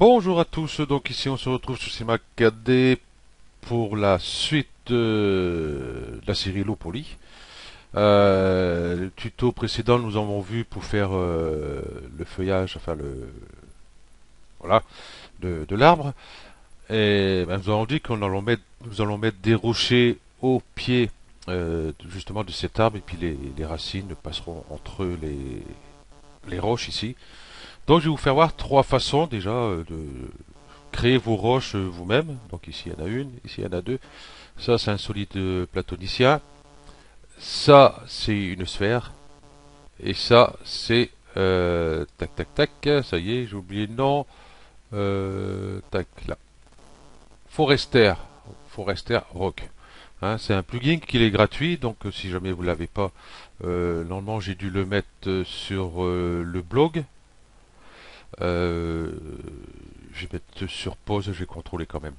Bonjour à tous, donc ici on se retrouve sur Cinéma 4D pour la suite de la série Low Poly. Le tuto précédent nous avons vu pour faire le feuillage, enfin le voilà, de l'arbre. Et ben, nous avons dit nous allons mettre des rochers au pied justement de cet arbre et puis les racines passeront entre les roches ici. Donc je vais vous faire voir trois façons déjà de créer vos roches vous-même. Donc ici il y en a une, ici il y en a deux. Ça c'est un solide platonicien. Ça c'est une sphère. Et ça c'est tac tac tac. Ça y est, j'ai oublié le nom. Tac là. Forester. Forester Rock. Hein, c'est un plugin qui est gratuit, donc si jamais vous l'avez pas, normalement j'ai dû le mettre sur le blog. Euh, je vais mettre sur pause, je vais contrôler quand même.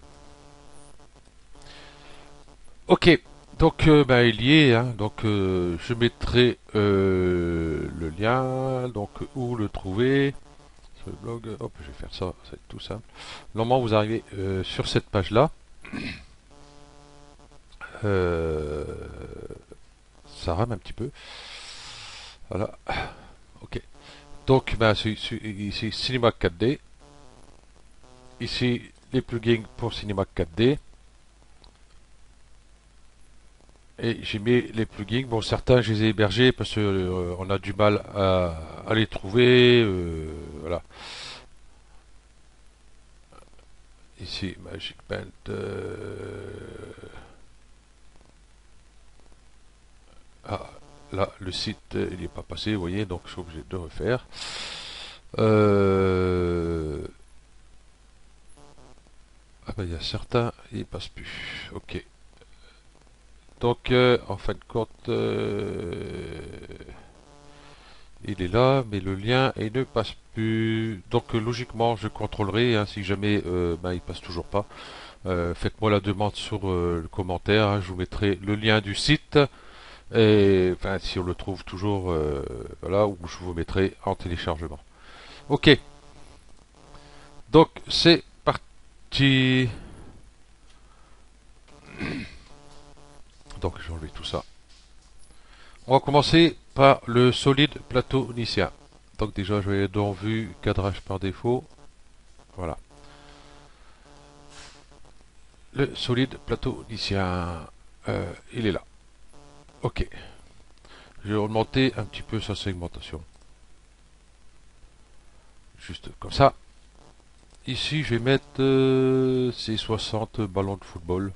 Ok, donc bah, il y est, hein, donc je mettrai le lien, donc où le trouver sur le blog. Hop, je vais faire ça, ça va être tout simple. Normalement, vous arrivez sur cette page-là. Euh, Ça rame un petit peu. Voilà, ok. Donc, bah, ici Cinema 4D. Ici les plugins pour Cinema 4D. Et j'ai mis les plugins. Bon, certains, je les ai hébergés parce que on a du mal à les trouver. Voilà. Ici, Magic Band. Ah, là, le site, il n'est pas passé, vous voyez, donc je suis obligé de refaire. Euh, Ah ben, il y a certains, ils ne passent plus. Ok. Donc, en fin de compte, il est là, mais le lien, il ne passe plus. Donc, logiquement, je contrôlerai, hein, si jamais ben, il passe toujours pas. Faites-moi la demande sur le commentaire, hein, je vous mettrai le lien du site. Et enfin, si on le trouve toujours, voilà, ou je vous mettrai en téléchargement. Ok, donc c'est parti. Donc j'ai enlevé tout ça. On va commencer par le solide platonicien. Donc déjà, je vais dans vue, cadrage par défaut. Voilà. Le solide platonicien, il est là. Ok. Je vais augmenter un petit peu sa segmentation. Juste comme ça. Ici, je vais mettre ces 60 ballons de football.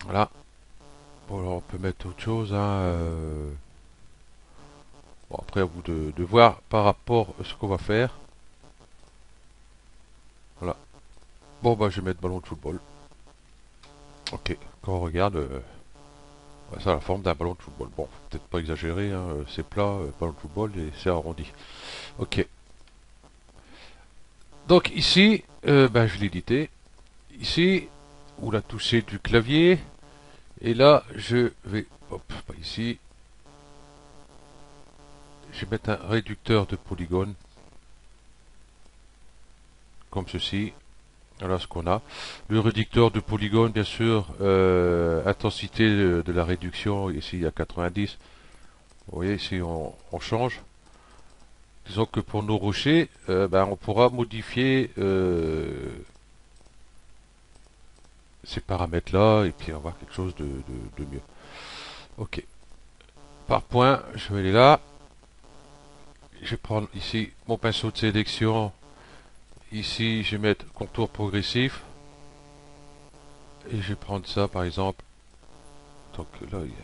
Voilà. Bon, alors on peut mettre autre chose. Hein, bon, après, à vous de voir par rapport à ce qu'on va faire. Voilà. Bon, bah, je vais mettre ballon de football. Ok. Quand on regarde, ça a la forme d'un ballon de football. Bon, peut-être pas exagéré. Hein, c'est plat, ballon de football, et c'est arrondi. Ok. Donc ici, ben, je vais l'éditer. Ici, où la toucher du clavier. Et là, je vais, hop, pas ici. Je vais mettre un réducteur de polygone, comme ceci. Voilà ce qu'on a. Le réducteur de polygone, bien sûr, intensité de la réduction, ici il y a 90. Vous voyez, ici on change. Disons que pour nos rochers, ben, on pourra modifier ces paramètres-là et puis avoir quelque chose de mieux. Ok. Par point, je vais aller là. Je vais prendre ici mon pinceau de sélection. Ici, je vais mettre contour progressif. Et je vais prendre ça, par exemple. Donc là, il y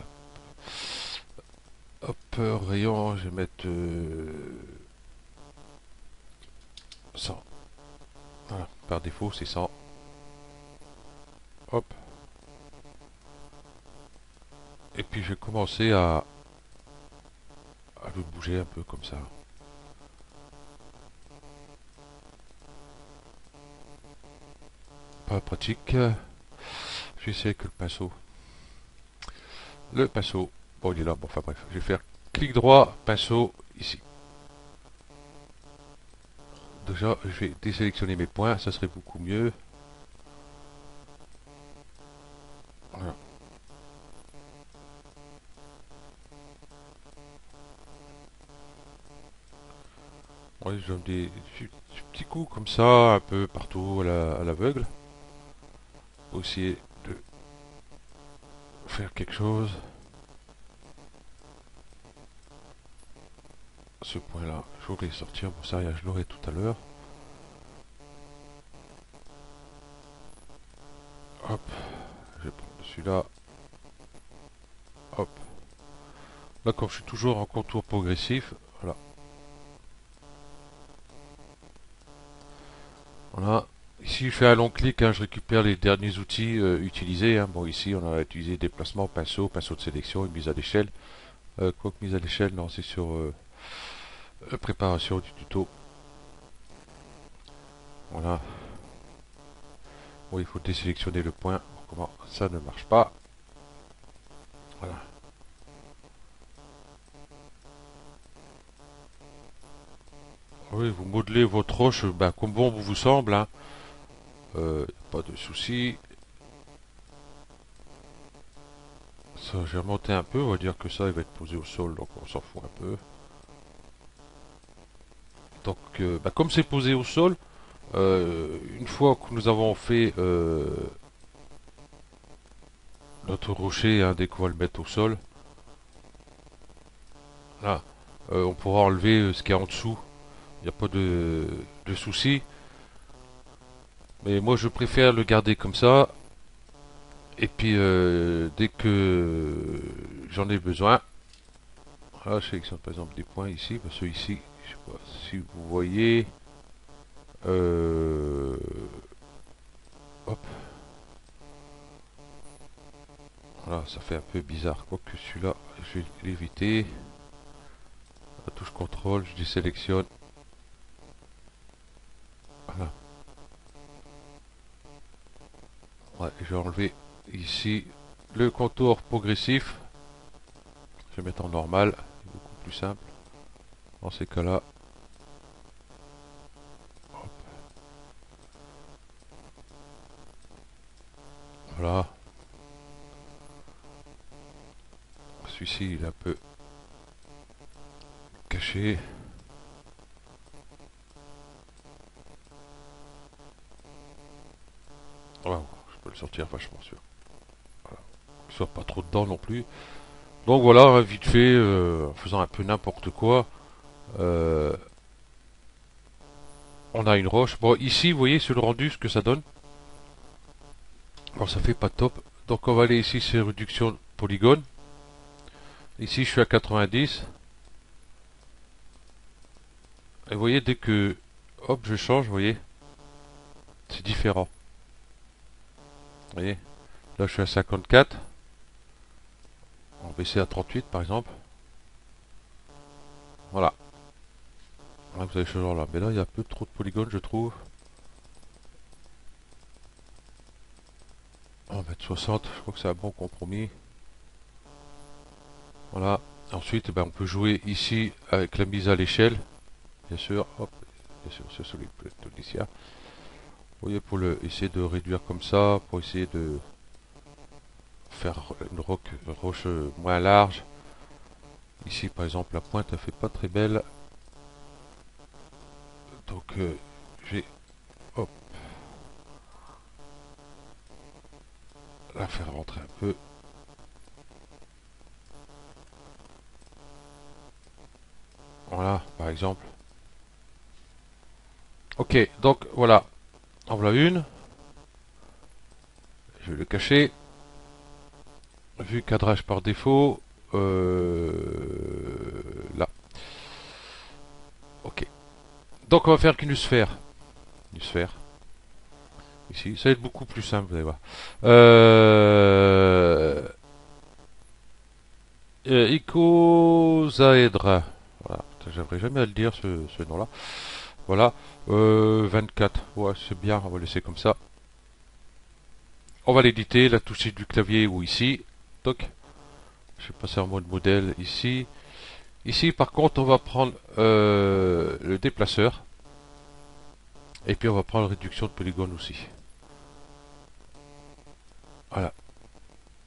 a hop, rayon, je vais mettre 100. Voilà, par défaut, c'est 100. Hop. Et puis, je vais commencer à le bouger un peu comme ça. Pas pratique. Je vais essayer avec le pinceau. Le pinceau. Bon, il est là. Bon, enfin bref. Je vais faire clic droit, pinceau, ici. déjà, je vais désélectionner mes points, ça serait beaucoup mieux. Voilà. Oui, je donne des petits coups comme ça, un peu partout à l'aveugle. Pour essayer de faire quelque chose. Ce point-là, je voudrais sortir. Bon, ça, je l'aurai tout à l'heure. Hop, je vais prendre celui-là. Hop. Là, comme je suis toujours en contour progressif, voilà. Voilà. Ici, je fais un long clic, hein, je récupère les derniers outils utilisés. Hein. Bon, ici, on a utilisé déplacement, pinceau de sélection, une mise à l'échelle. Quoique mise à l'échelle, non, c'est sur préparation du tuto. Voilà. Bon, il faut désélectionner le point. Comment ça ne marche pas. Voilà. Oui, vous modelez votre roche ben, comme bon vous semble. Hein. Pas de souci. Ça, j'ai remonté un peu. On va dire que ça, il va être posé au sol, donc on s'en fout un peu. Donc, ben, comme c'est posé au sol, une fois que nous avons fait notre rocher, hein, dès qu'on va le mettre au sol, là, on pourra enlever ce qu'il y a en dessous. Il n'y a pas de souci. Mais moi, je préfère le garder comme ça. Et puis, dès que j'en ai besoin, là, je sélectionne par exemple des points ici. Parce que ici, je sais pas si vous voyez. Euh, hop. Voilà, ça fait un peu bizarre. Quoique celui-là, je vais l'éviter. La touche contrôle, je désélectionne. Voilà. Ouais, je vais enlever ici le contour progressif. Je vais mettre en normal, beaucoup plus simple. Dans ces cas-là, voilà. Celui-ci, il est un peu caché. Wow, je peux le sortir vachement sûr. Voilà. Qu'il soit pas trop dedans non plus. Donc voilà, vite fait, en faisant un peu n'importe quoi, euh, on a une roche. Bon, ici, vous voyez sur le rendu ce que ça donne. Bon, ça fait pas top. Donc on va aller ici, c'est réduction polygone. Ici, je suis à 90. Et vous voyez, dès que, hop, je change, vous voyez, c'est différent. Vous voyez, là, je suis à 54. On va baisser à 38, par exemple. Voilà. Là, vous avez ce genre là. Mais là, il y a un peu trop de polygones, je trouve. On va mettre 60. Je crois que c'est un bon compromis. Voilà. Ensuite, ben, on peut jouer ici avec la mise à l'échelle. Bien sûr. Hop. Bien sûr, c'est celui de l'ICIA. Vous voyez, pour essayer de réduire comme ça, pour essayer de faire une roche moins large. Ici, par exemple, la pointe, elle fait pas très belle. Donc, je vais, hop, la faire rentrer un peu. Voilà, par exemple. Ok, donc voilà. En voilà une. Je vais le cacher. Vue cadrage par défaut. Là. Ok. Donc on va faire qu'une sphère. Une sphère. Ici, ça va être beaucoup plus simple, vous allez voir. Icosaèdre. Voilà. J'aimerais jamais à le dire ce nom-là. Voilà. 24. Ouais, c'est bien. On va laisser comme ça. On va l'éditer. La touche du clavier ou ici. Toc. Je vais passer en mode modèle ici. Ici, par contre, on va prendre le déplaceur. Et puis on va prendre réduction de polygone aussi. Voilà.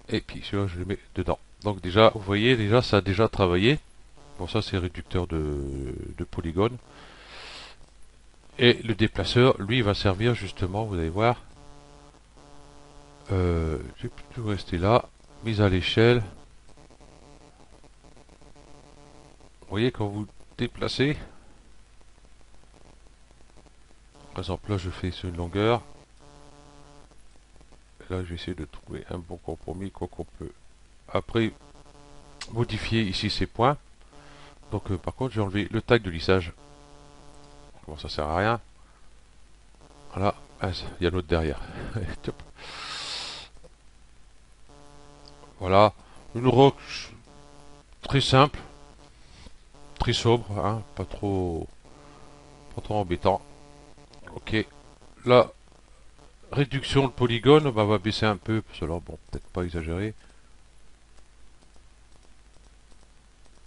Et puis celui-là, je le mets dedans. Donc déjà, vous voyez, déjà ça a déjà travaillé. Bon, ça c'est réducteur de polygone. Et le déplaceur, lui, va servir justement, vous allez voir. Je vais plutôt rester là. Mise à l'échelle. Vous voyez, quand vous déplacez, par exemple là je fais sur une longueur. Et là je vais essayer de trouver un bon compromis, quoi qu'on peut. Après, modifier ici ces points. Donc par contre, j'ai enlevé le tag de lissage. Bon, ça sert à rien. Voilà, il y a l'autre derrière. Voilà, une roche très simple, très sobre, hein, pas trop embêtant. Ok, la réduction de polygone, bah, on va baisser un peu, parce que là, bon, peut-être pas exagérer.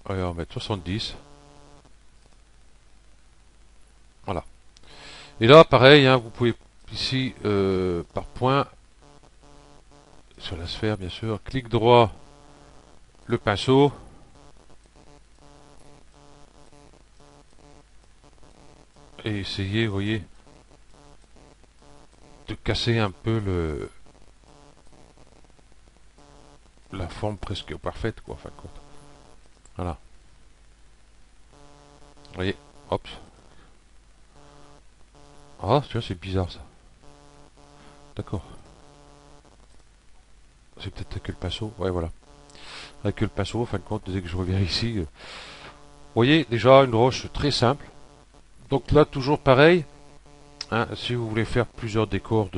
Allez, on va mettre 70. Voilà. Et là, pareil, hein, vous pouvez ici, par point, sur la sphère, bien sûr, clic droit, le pinceau. Et essayer, vous voyez, de casser un peu la forme presque parfaite, quoi, en fin de compte. Voilà. Vous voyez, hop. Ah, tu vois, c'est bizarre ça. D'accord. C'est peut-être avec le pinceau. Ouais, voilà. Avec le pinceau, en fin de compte, dès que je reviens ici. Vous voyez, déjà une roche très simple. Donc là, toujours pareil. Hein, si vous voulez faire plusieurs décors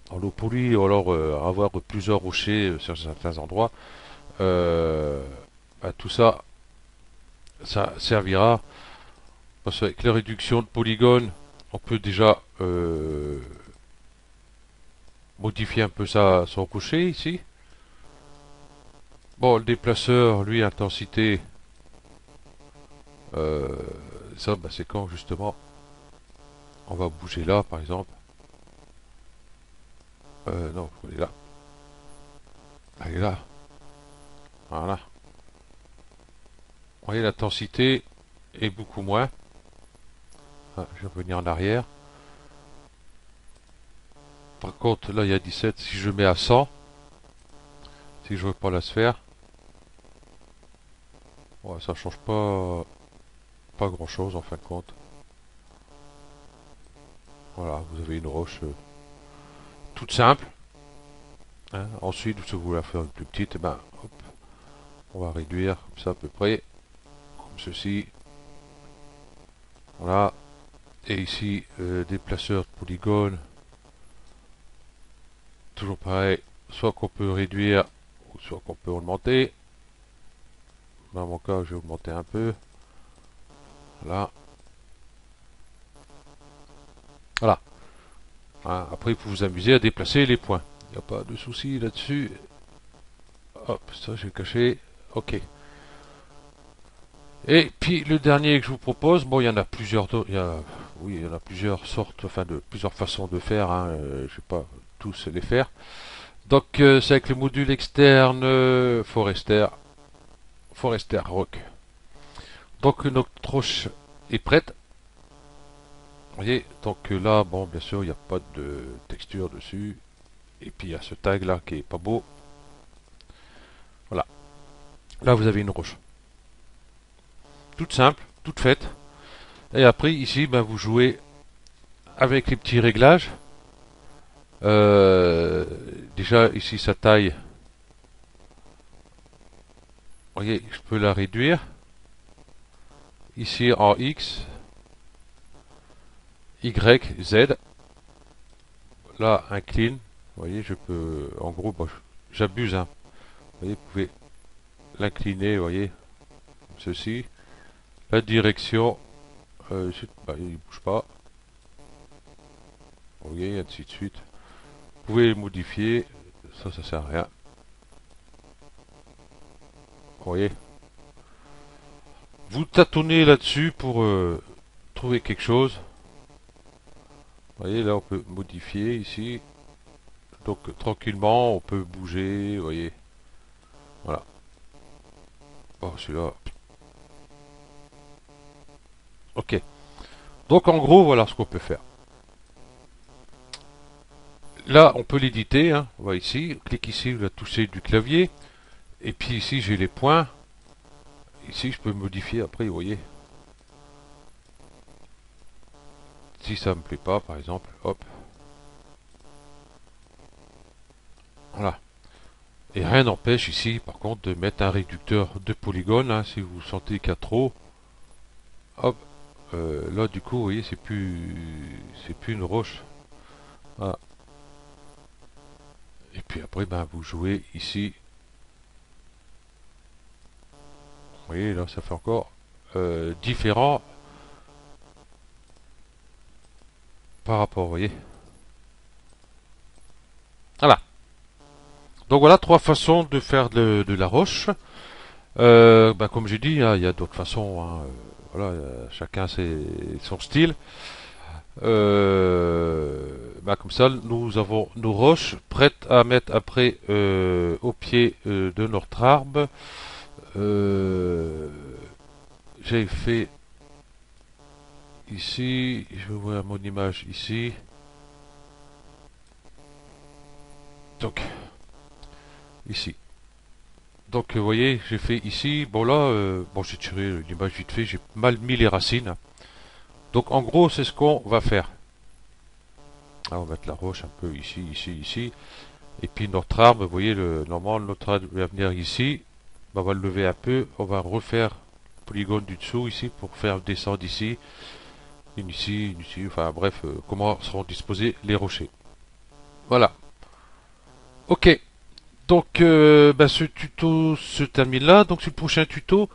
en low poly, ou alors avoir plusieurs rochers sur certains endroits, bah, tout ça, ça servira. Parce qu'avec la réduction de polygones, on peut déjà modifier un peu son rocher ici. Bon, le déplaceur, lui, intensité, euh, ça, bah, c'est quand justement on va bouger là, par exemple. Non, elle est là. Elle est là. Voilà. Vous voyez, l'intensité est beaucoup moins. Ah, je vais revenir en arrière. Par contre, là, il y a 17. Si je mets à 100, si je reprends la sphère, ouais, ça change pas grand chose en fin de compte. Voilà, vous avez une roche toute simple. Hein. Ensuite, si vous voulez la faire une plus petite, eh ben, hop, on va réduire comme ça à peu près, comme ceci. Voilà. Et ici, déplaceur de polygone. Toujours pareil, soit qu'on peut réduire, ou soit qu'on peut augmenter. Dans mon cas, je vais augmenter un peu. Voilà. Voilà. Hein, après, il faut vous amuser à déplacer les points. Il n'y a pas de souci là-dessus. Hop, ça, je vais cacher. Ok. Et puis, le dernier que je vous propose, bon, il y en a plusieurs, oui, il y en a plusieurs sortes, enfin, plusieurs façons de faire. Hein, je ne vais pas tous les faire. Donc, c'est avec le module externe Forester Rock. Donc, notre roche est prête. Vous voyez, donc là, bon, bien sûr, il n'y a pas de texture dessus. Et puis, il y a ce tag là qui est pas beau. Voilà. Là, vous avez une roche. Toute simple, toute faite. Et après, ici, ben, vous jouez avec les petits réglages. Euh, Déjà, ici, sa taille. Vous voyez, je peux la réduire. Ici, en X, Y, Z. Là, incline. Vous voyez, je peux... En gros, bon, j'abuse. Hein. Vous voyez, vous pouvez l'incliner, vous voyez, comme ceci. La direction, bah, il ne bouge pas. Vous voyez, ainsi de suite. Vous pouvez modifier. Ça sert à rien. Vous voyez. Vous tâtonnez là-dessus pour trouver quelque chose. Vous voyez, là, on peut modifier ici. Donc, tranquillement, on peut bouger, vous voyez. Voilà. Oh, celui-là. Ok. Donc, en gros, voilà ce qu'on peut faire. Là, on peut l'éditer, hein. On va ici, on clique ici, la toucher du clavier. Et puis ici, j'ai les points. Ici, je peux modifier après, vous voyez. Si ça me plaît pas, par exemple, hop. Voilà. Et rien n'empêche ici, par contre, de mettre un réducteur de polygones, hein, si vous sentez qu'il y a trop. Hop. Là, du coup, vous voyez, c'est plus une roche. Voilà. Et puis après, ben, vous jouez ici. Vous voyez, là, ça fait encore différent par rapport, vous voyez. Voilà. Donc voilà, trois façons de faire de la roche. Ben, comme j'ai dit, hein, il y a d'autres façons, hein. Voilà, chacun son style. Ben, comme ça, nous avons nos roches prêtes à mettre après au pied de notre arbre. Euh, j'ai fait ici, je vais voir mon image ici. Donc, ici. Donc, vous voyez, j'ai fait ici. Bon, là, bon, j'ai tiré l'image vite fait. J'ai mal mis les racines. Donc, en gros, c'est ce qu'on va faire. Ah, on va mettre la roche un peu ici, ici, ici. Et puis, notre arbre, vous voyez, normalement, notre arbre va venir ici. Ben, on va le lever un peu. On va refaire le polygone du dessous ici pour faire descendre ici. Une ici, une ici. Enfin, bref, comment seront disposés les rochers. Voilà. Ok. Donc, ben, ce tuto se termine là. Donc, sur le prochain tuto,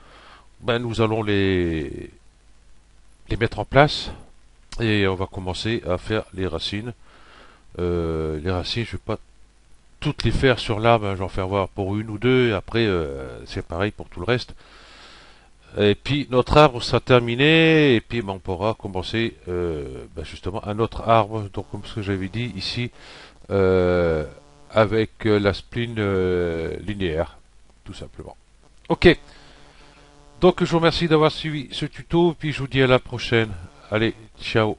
ben, nous allons les mettre en place et on va commencer à faire les racines. Les racines, je vais pas toutes les faire sur l'arbre, hein, j'en faire voir pour une ou deux et après c'est pareil pour tout le reste. Et puis notre arbre sera terminé et puis ben, on pourra commencer ben, justement un autre arbre, donc comme ce que j'avais dit ici, euh, avec la spline linéaire, tout simplement. Ok, donc je vous remercie d'avoir suivi ce tuto, puis je vous dis à la prochaine. Allez, ciao.